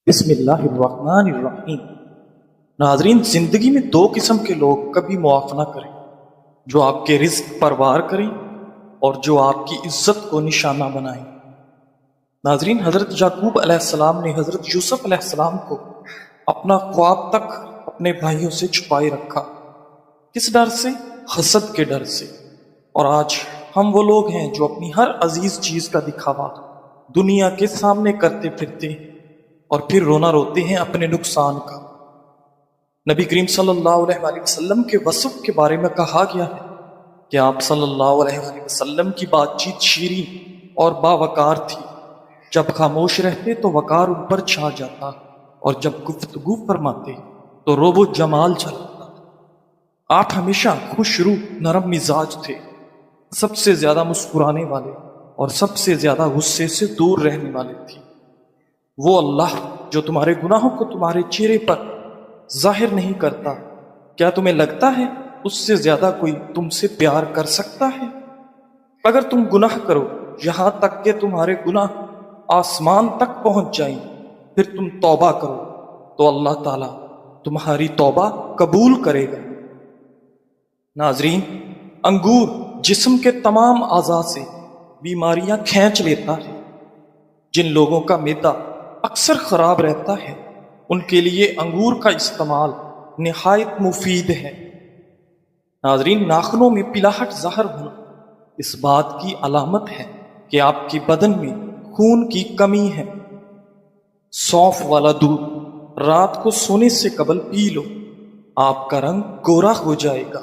بسم اللہ الرحمن الرحیم۔ ناظرین، زندگی میں دو قسم کے لوگ کبھی معاف نہ کریں، جو آپ کے رزق پر وار کریں اور جو آپ کی عزت کو نشانہ بنائیں۔ ناظرین، حضرت یعقوب علیہ السلام نے حضرت یوسف علیہ السلام کو اپنا خواب تک اپنے بھائیوں سے چھپائے رکھا۔ کس ڈر سے؟ حسد کے ڈر سے۔ اور آج ہم وہ لوگ ہیں جو اپنی ہر عزیز چیز کا دکھاوا دنیا کے سامنے کرتے پھرتے ہیں اور پھر رونا روتے ہیں اپنے نقصان کا۔ نبی کریم صلی اللہ علیہ وآلہ وسلم کے وصف کے بارے میں کہا گیا ہے کہ آپ صلی اللہ علیہ وآلہ وسلم کی بات چیت شیریں اور باوقار تھی۔ جب خاموش رہتے تو وقار ان پر چھا جاتا، اور جب گفتگو فرماتے تو روب و جمال جھلکتا۔ آپ ہمیشہ خوش روح، نرم مزاج تھے، سب سے زیادہ مسکرانے والے اور سب سے زیادہ غصے سے دور رہنے والے تھے۔ وہ اللہ جو تمہارے گناہوں کو تمہارے چہرے پر ظاہر نہیں کرتا، کیا تمہیں لگتا ہے اس سے زیادہ کوئی تم سے پیار کر سکتا ہے؟ اگر تم گناہ کرو یہاں تک کہ تمہارے گناہ آسمان تک پہنچ جائیں، پھر تم توبہ کرو تو اللہ تعالیٰ تمہاری توبہ قبول کرے گا۔ ناظرین، انگور جسم کے تمام اعضاء سے بیماریاں کھینچ لیتا ہے۔ جن لوگوں کا معدہ اکثر خراب رہتا ہے ان کے لیے انگور کا استعمال نہایت مفید ہے۔ ناظرین، ناخنوں میں پلاہٹ ظاہر ہونا اس بات کی علامت ہے کہ آپ کے بدن میں خون کی کمی ہے۔ سونف والا دودھ رات کو سونے سے قبل پی لو، آپ کا رنگ گورا ہو جائے گا۔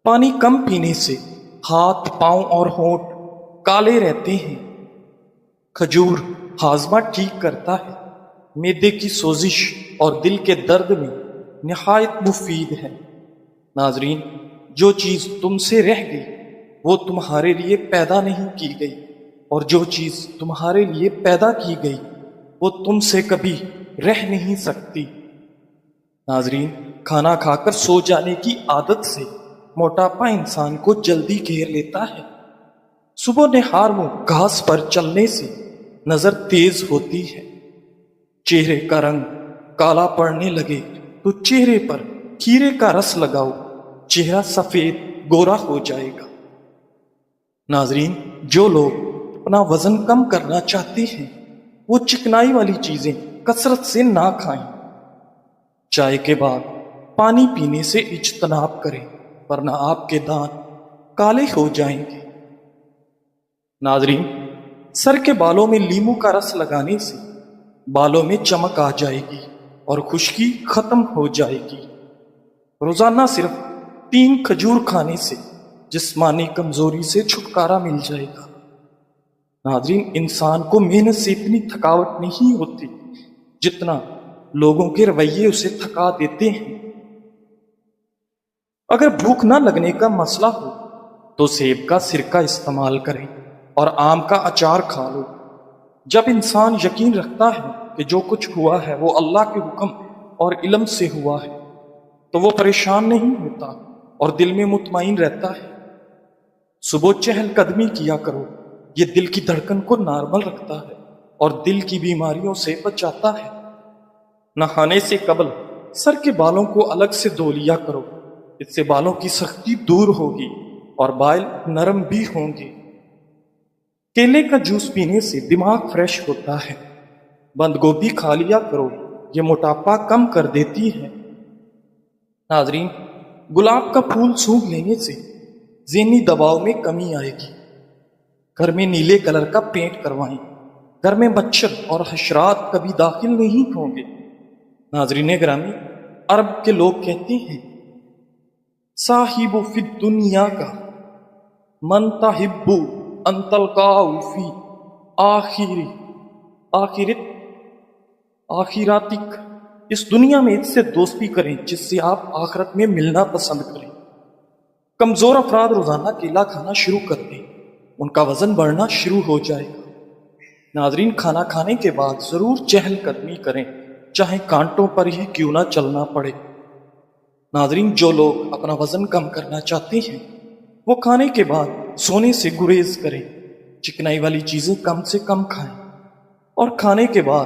پانی کم پینے سے ہاتھ، پاؤں اور ہونٹ کالے رہتے ہیں۔ کھجور ہاضمہ ٹھیک کرتا ہے، معدے کی سوزش اور دل کے درد میں نہایت مفید ہے۔ ناظرین، جو چیز تم سے رہ گئی وہ تمہارے لیے پیدا نہیں کی گئی، اور جو چیز تمہارے لیے پیدا کی گئی وہ تم سے کبھی رہ نہیں سکتی۔ ناظرین، کھانا کھا کر سو جانے کی عادت سے موٹاپا انسان کو جلدی گھیر لیتا ہے۔ صبح نہار منہ گھاس پر چلنے سے نظر تیز ہوتی ہے۔ چہرے کا رنگ کالا پڑنے لگے تو چہرے پر کھیرے کا رس لگاؤ، چہرہ سفید گورا ہو جائے گا۔ ناظرین، جو لوگ اپنا وزن کم کرنا چاہتے ہیں وہ چکنائی والی چیزیں کثرت سے نہ کھائیں۔ چائے کے بعد پانی پینے سے اجتناب کریں، ورنہ آپ کے دانت کالے ہو جائیں گے۔ ناظرین، سر کے بالوں میں لیمو کا رس لگانے سے بالوں میں چمک آ جائے گی اور خشکی ختم ہو جائے گی۔ روزانہ صرف 3 کھجور کھانے سے جسمانی کمزوری سے چھٹکارا مل جائے گا۔ ناظرین، انسان کو محنت سے اتنی تھکاوٹ نہیں ہوتی جتنا لوگوں کے رویے اسے تھکا دیتے ہیں۔ اگر بھوک نہ لگنے کا مسئلہ ہو تو سیب کا سرکہ استعمال کریں اور آم کا اچار کھا لو۔ جب انسان یقین رکھتا ہے کہ جو کچھ ہوا ہے وہ اللہ کے حکم اور علم سے ہوا ہے تو وہ پریشان نہیں ہوتا اور دل میں مطمئن رہتا ہے۔ صبح چہل قدمی کیا کرو، یہ دل کی دھڑکن کو نارمل رکھتا ہے اور دل کی بیماریوں سے بچاتا ہے۔ نہانے سے قبل سر کے بالوں کو الگ سے دھو لیا کرو، اس سے بالوں کی سختی دور ہوگی اور بال نرم بھی ہوں گے۔ کیلے کا جوس پینے سے دماغ فریش ہوتا ہے۔ بند گوبھی کھا لیا کرو، یہ موٹاپا کم کر دیتی ہے۔ ناظرین، گلاب کا پھول سونگھ لینے سے ذہنی دباؤ میں کمی آئے گی۔ گھر میں نیلے کلر کا پینٹ کروائیں، گھر میں مچھر اور حشرات کبھی داخل نہیں ہوں گے۔ ناظرین گرامی، عرب کے لوگ کہتے ہیں صاحب فی الدنیا کا من تحب ان تلقاہ فی آخرتک، اس دنیا میں اس سے دوستی کریں جس سے آپ آخرت میں ملنا پسند کریں۔ کمزور افراد روزانہ کیلا کھانا شروع کر دیں، ان کا وزن بڑھنا شروع ہو جائے گا۔ ناظرین، کھانا کھانے کے بعد ضرور چہل قدمی کریں، چاہے کانٹوں پر ہی کیوں نہ چلنا پڑے۔ ناظرین، جو لوگ اپنا وزن کم کرنا چاہتے ہیں وہ کھانے کے بعد سونے سے گریز کریں، چکنائی والی چیزیں کم سے کم کھائیں اور کھانے کے بعد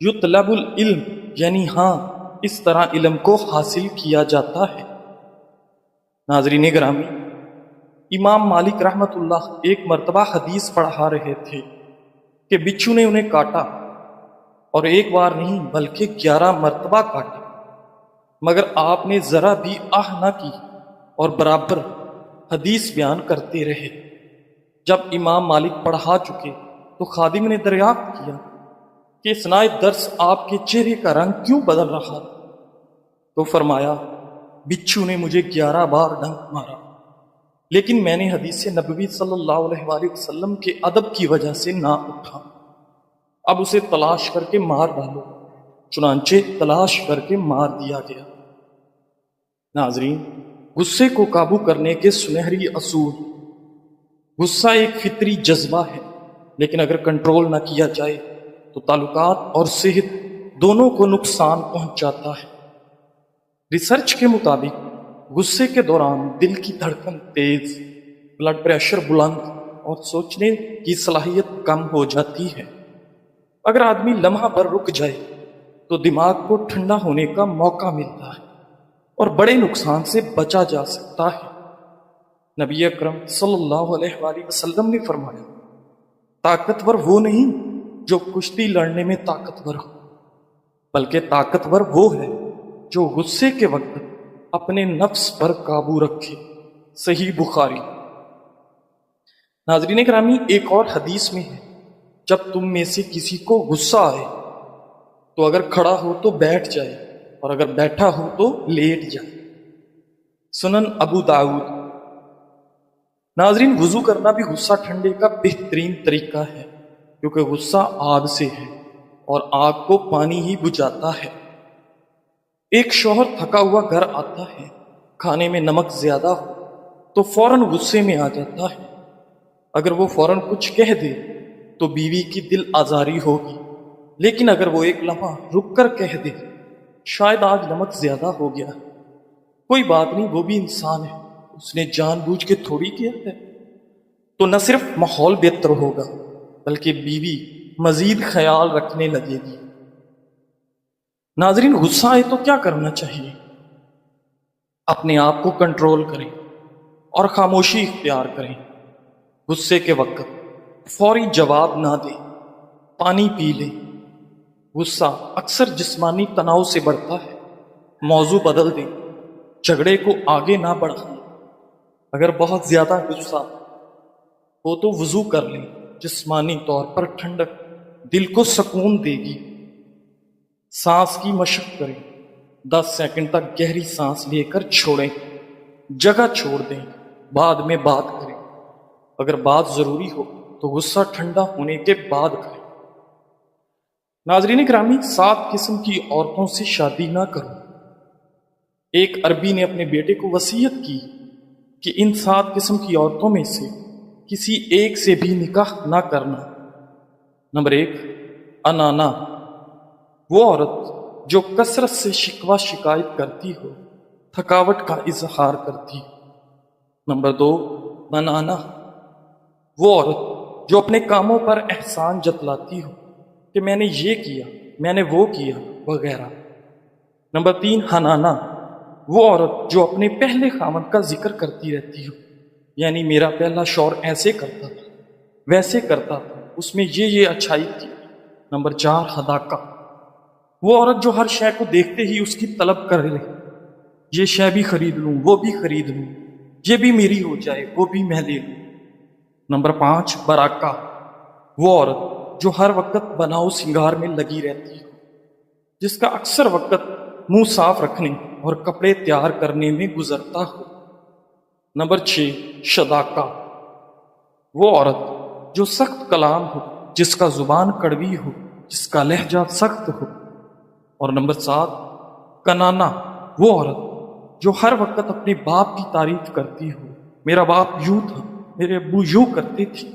یطلب العلم یعنی ہاں اس طرح علم کو حاصل کیا جاتا ہے۔ ناظرین گرامی، امام مالک رحمۃ اللہ ایک مرتبہ حدیث پڑھا رہے تھے کہ بچھو نے انہیں کاٹا، اور ایک بار نہیں بلکہ 11 مرتبہ کاٹا، مگر آپ نے ذرا بھی آہ نہ کی اور برابر حدیث بیان کرتے رہے۔ جب امام مالک پڑھا چکے تو خادم نے دریافت کیا کہ اثناء درس آپ کے چہرے کا رنگ کیوں بدل رہا تھا؟ تو فرمایا، بچھو نے مجھے 11 بار ڈنک مارا، لیکن میں نے حدیث نبوی صلی اللہ علیہ وآلہ وسلم کے ادب کی وجہ سے نہ اٹھا، اب اسے تلاش کر کے مار ڈالو۔ چنانچہ تلاش کر کے مار دیا گیا۔ ناظرین، غصے کو قابو کرنے کے سنہری اصول۔ غصہ ایک فطری جذبہ ہے، لیکن اگر کنٹرول نہ کیا جائے تو تعلقات اور صحت دونوں کو نقصان پہنچاتا ہے۔ ریسرچ کے مطابق غصے کے دوران دل کی دھڑکن تیز، بلڈ پریشر بلند اور سوچنے کی صلاحیت کم ہو جاتی ہے۔ اگر آدمی لمحہ پر رک جائے تو دماغ کو ٹھنڈا ہونے کا موقع ملتا ہے اور بڑے نقصان سے بچا جا سکتا ہے۔ نبی اکرم صلی اللہ علیہ وآلہ وسلم نے فرمایا، طاقتور وہ نہیں جو کشتی لڑنے میں طاقتور ہو، بلکہ طاقتور وہ ہے جو غصے کے وقت اپنے نفس پر قابو رکھے۔ صحیح بخاری۔ ناظرین گرامی، ایک اور حدیث میں ہے، جب تم میں سے کسی کو غصہ آئے تو اگر کھڑا ہو تو بیٹھ جائے، اور اگر بیٹھا ہو تو لیٹ جائے۔ سنن ابو داؤد۔ ناظرین، وضو کرنا بھی غصہ ٹھنڈے کا بہترین طریقہ ہے، کیونکہ غصہ آگ سے ہے اور آگ کو پانی ہی بجھاتا ہے۔ ایک شوہر تھکا ہوا گھر آتا ہے، کھانے میں نمک زیادہ ہو تو فوراً غصے میں آ جاتا ہے۔ اگر وہ فوراً کچھ کہہ دے تو بیوی کی دل آزاری ہوگی، لیکن اگر وہ ایک لمحہ رک کر کہہ دے، شاید آج نمک زیادہ ہو گیا، کوئی بات نہیں، وہ بھی انسان ہے، اس نے جان بوجھ کے تھوڑی کیا ہے، تو نہ صرف ماحول بہتر ہوگا بلکہ بیوی مزید خیال رکھنے لگے گی۔ ناظرین، غصہ آئے تو کیا کرنا چاہیے؟ اپنے آپ کو کنٹرول کریں اور خاموشی اختیار کریں۔ غصے کے وقت فوری جواب نہ دیں، پانی پی لیں۔ غصہ اکثر جسمانی تناؤ سے بڑھتا ہے۔ موضوع بدل دیں، جھگڑے کو آگے نہ بڑھائیں۔ اگر بہت زیادہ غصہ ہو تو وضو کر لیں، جسمانی طور پر ٹھنڈک دل کو سکون دے گی۔ سانس کی مشق کریں، 10 سیکنڈ تک گہری سانس لے کر چھوڑیں، جگہ چھوڑ دیں، بعد میں بات کریں۔ اگر بات ضروری ہو تو غصہ ٹھنڈا ہونے کے بعد کریں۔ ناظرین گرامی، 7 قسم کی عورتوں سے شادی نہ کرو۔ ایک عربی نے اپنے بیٹے کو وصیت کی کہ ان 7 قسم کی عورتوں میں سے کسی ایک سے بھی نکاح نہ کرنا۔ نمبر 1، انانا، وہ عورت جو کثرت سے شکوہ شکایت کرتی ہو، تھکاوٹ کا اظہار کرتی ہو۔ نمبر 2، منانا، وہ عورت جو اپنے کاموں پر احسان جتلاتی ہو کہ میں نے یہ کیا، میں نے وہ کیا وغیرہ۔ نمبر 3، حنانا، وہ عورت جو اپنے پہلے خاوند کا ذکر کرتی رہتی ہو، یعنی میرا پہلا شوہر ایسے کرتا تھا، ویسے کرتا تھا، اس میں یہ اچھائی تھی۔ نمبر 4، حداقہ، وہ عورت جو ہر شے کو دیکھتے ہی اس کی طلب کر لے، یہ شے بھی خرید لوں، وہ بھی خرید لوں، یہ بھی میری ہو جائے، وہ بھی میں لے لوں۔ نمبر 5، براکہ، وہ عورت جو ہر وقت بناؤ سنگار میں لگی رہتی ہو، جس کا اکثر وقت منہ صاف رکھنے اور کپڑے تیار کرنے میں گزرتا ہو۔ نمبر 6، شداکہ، وہ عورت جو سخت کلام ہو، جس کا زبان کڑوی ہو، جس کا لہجہ سخت ہو۔ اور نمبر 7، کنانا، وہ عورت جو ہر وقت اپنے باپ کی تعریف کرتی ہو، میرا باپ یوں تھا، میرے ابو یوں کرتے تھے،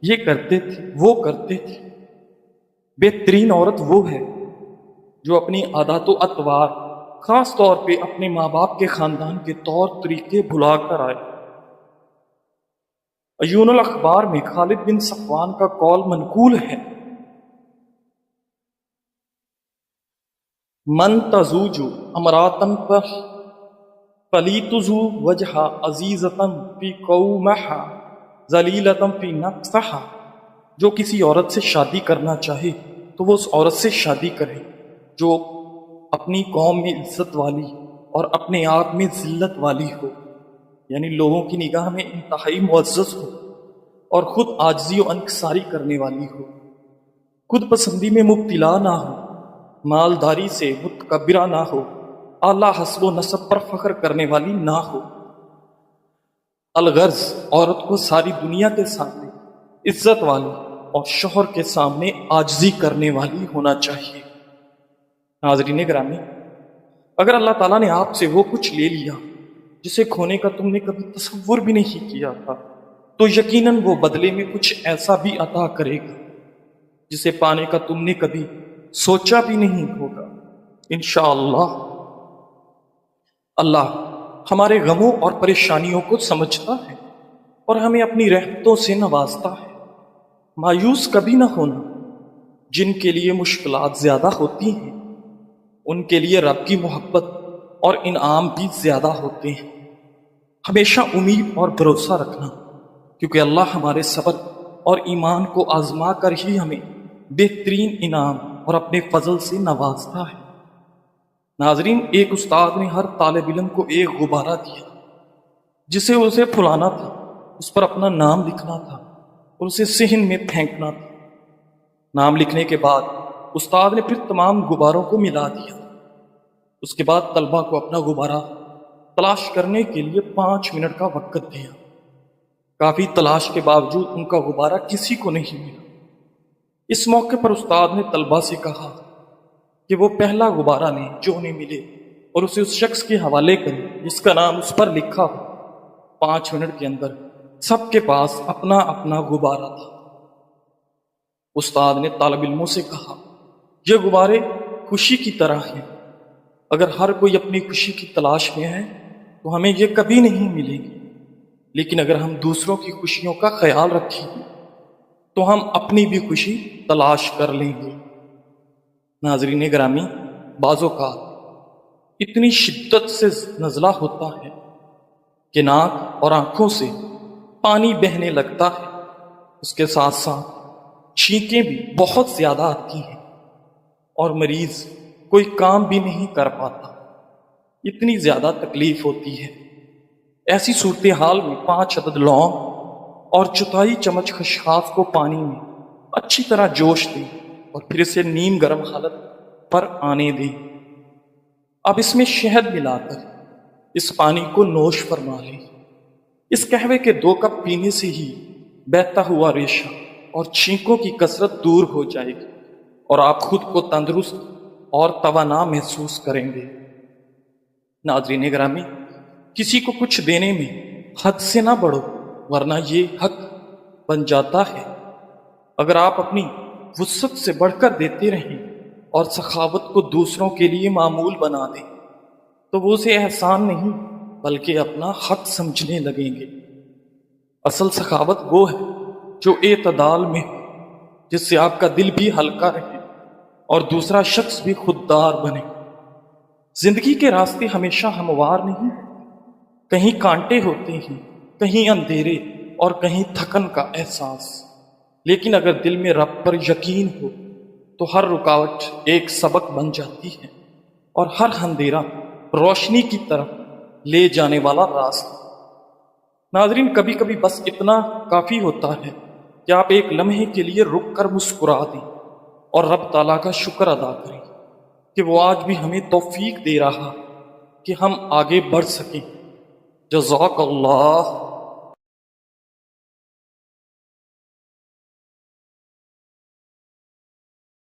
یہ کرتے تھے، وہ کرتے تھے۔ بہترین عورت وہ ہے جو اپنی عادات و اطوار، خاص طور پہ اپنے ماں باپ کے خاندان کے طور طریقے بھلا کر آئے۔ عیون الاخبار میں خالد بن صفوان کا قول منقول ہے، من تزوج امراتن پر فلیتزو وجہ عزیزتن فی قومہا ذلیلتن فی نفسہا، جو کسی عورت سے شادی کرنا چاہے تو وہ اس عورت سے شادی کرے جو اپنی قوم میں عزت والی اور اپنے آپ میں ذلت والی ہو، یعنی لوگوں کی نگاہ میں انتہائی معزز ہو اور خود عاجزی و انکساری کرنے والی ہو، خود پسندی میں مبتلا نہ ہو، مالداری سے متکبرہ نہ ہو، اعلیٰ حسب و نسب پر فخر کرنے والی نہ ہو۔ الغرض عورت کو ساری دنیا کے سامنے عزت والی اور شوہر کے سامنے عاجزی کرنے والی ہونا چاہیے۔ ناظرین گرامی، اگر اللہ تعالیٰ نے آپ سے وہ کچھ لے لیا جسے کھونے کا تم نے کبھی تصور بھی نہیں کیا تھا، تو یقیناً وہ بدلے میں کچھ ایسا بھی عطا کرے گا جسے پانے کا تم نے کبھی سوچا بھی نہیں ہوگا انشاءاللہ۔ اللہ ہمارے غموں اور پریشانیوں کو سمجھتا ہے اور ہمیں اپنی رحمتوں سے نوازتا ہے۔ مایوس کبھی نہ ہونا، جن کے لیے مشکلات زیادہ ہوتی ہیں ان کے لیے رب کی محبت اور انعام بھی زیادہ ہوتے ہیں۔ ہمیشہ امید اور بھروسہ رکھنا، کیونکہ اللہ ہمارے صبر اور ایمان کو آزما کر ہی ہمیں بہترین انعام اور اپنے فضل سے نوازتا ہے۔ ناظرین، ایک استاد نے ہر طالب علم کو ایک غبارہ دیا جسے اسے پھلانا تھا، اس پر اپنا نام لکھنا تھا اور اسے صحن میں پھینکنا تھا۔ نام لکھنے کے بعد استاد نے پھر تمام غباروں کو ملا دیا۔ اس کے بعد طلبہ کو اپنا غبارہ تلاش کرنے کے لیے 5 منٹ کا وقت دیا۔ کافی تلاش کے باوجود ان کا غبارہ کسی کو نہیں ملا۔ اس موقع پر استاد نے طلبہ سے کہا کہ وہ پہلا غبارہ لیں جو انہیں ملے اور اسے اس شخص کے حوالے کریں جس کا نام اس پر لکھا ہو۔ 5 منٹ کے اندر سب کے پاس اپنا اپنا غبارہ تھا۔ استاد نے طالب علموں سے کہا، یہ غبارے خوشی کی طرح ہیں، اگر ہر کوئی اپنی خوشی کی تلاش میں ہے تو ہمیں یہ کبھی نہیں ملے گی، لیکن اگر ہم دوسروں کی خوشیوں کا خیال رکھیں گے تو ہم اپنی بھی خوشی تلاش کر لیں گے۔ ناظرین گرامی، بعض اوقات اتنی شدت سے نزلہ ہوتا ہے کہ ناک اور آنکھوں سے پانی بہنے لگتا ہے، اس کے ساتھ ساتھ چھینکیں بھی بہت زیادہ آتی ہیں اور مریض کوئی کام بھی نہیں کر پاتا، اتنی زیادہ تکلیف ہوتی ہے۔ ایسی صورتحال میں 5 عدد لونگ اور 1/4 چمچ خشخاش کو پانی میں اچھی طرح جوش دیں اور پھر اسے نیم گرم حالت پر آنے دیں۔ اب اس میں شہد ملا کر اس پانی کو نوش فرما لیں۔ اس قہوے کے 2 کپ پینے سے ہی بہتا ہوا ریشہ اور چھینکوں کی کثرت دور ہو جائے گی اور آپ خود کو تندرست اور توانا محسوس کریں گے۔ ناظرین گرامی، کسی کو کچھ دینے میں حد سے نہ بڑھو، ورنہ یہ حق بن جاتا ہے۔ اگر آپ اپنی وسعت سے بڑھ کر دیتے رہیں اور سخاوت کو دوسروں کے لیے معمول بنا دیں تو وہ اسے احسان نہیں بلکہ اپنا حق سمجھنے لگیں گے۔ اصل سخاوت وہ ہے جو اعتدال میں ہو، جس سے آپ کا دل بھی ہلکا رہے اور دوسرا شخص بھی خوددار بنے۔ زندگی کے راستے ہمیشہ ہموار نہیں، کہیں کانٹے ہوتے ہیں، کہیں اندھیرے اور کہیں تھکن کا احساس، لیکن اگر دل میں رب پر یقین ہو تو ہر رکاوٹ ایک سبق بن جاتی ہے اور ہر اندھیرا روشنی کی طرف لے جانے والا راستہ۔ ناظرین، کبھی کبھی بس اتنا کافی ہوتا ہے کہ آپ ایک لمحے کے لیے رک کر مسکرا دیں اور رب تعالیٰ کا شکر ادا کریں کہ وہ آج بھی ہمیں توفیق دے رہا کہ ہم آگے بڑھ سکیں۔ جزاک اللہ۔